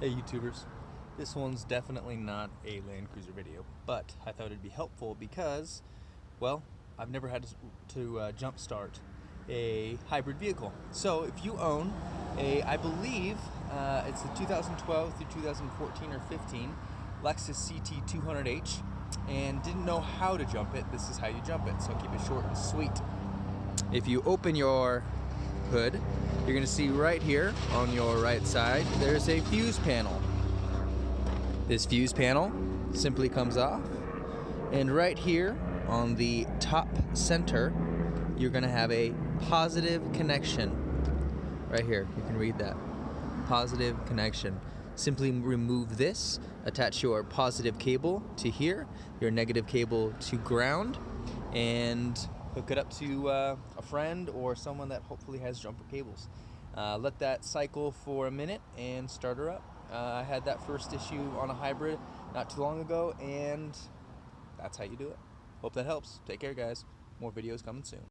Hey YouTubers, this one's definitely not a Land Cruiser video, but I thought it'd be helpful because, well, I've never had to jump start a hybrid vehicle. So if you own I believe it's the 2012 through 2014 or 15 Lexus CT200h and didn't know how to jump it, this is how you jump it, so keep it short and sweet. If you open your hood, you're going to see right here on your right side there's a fuse panel. This fuse panel simply comes off, and right here on the top center you're going to have a positive connection. Right here, you can read that. Positive connection. Simply remove this, attach your positive cable to here, your negative cable to ground, and hook it up to a friend or someone that hopefully has jumper cables. Let that cycle for a minute and start her up. I had that first issue on a hybrid not too long ago, and that's how you do it. Hope that helps. Take care, guys. More videos coming soon.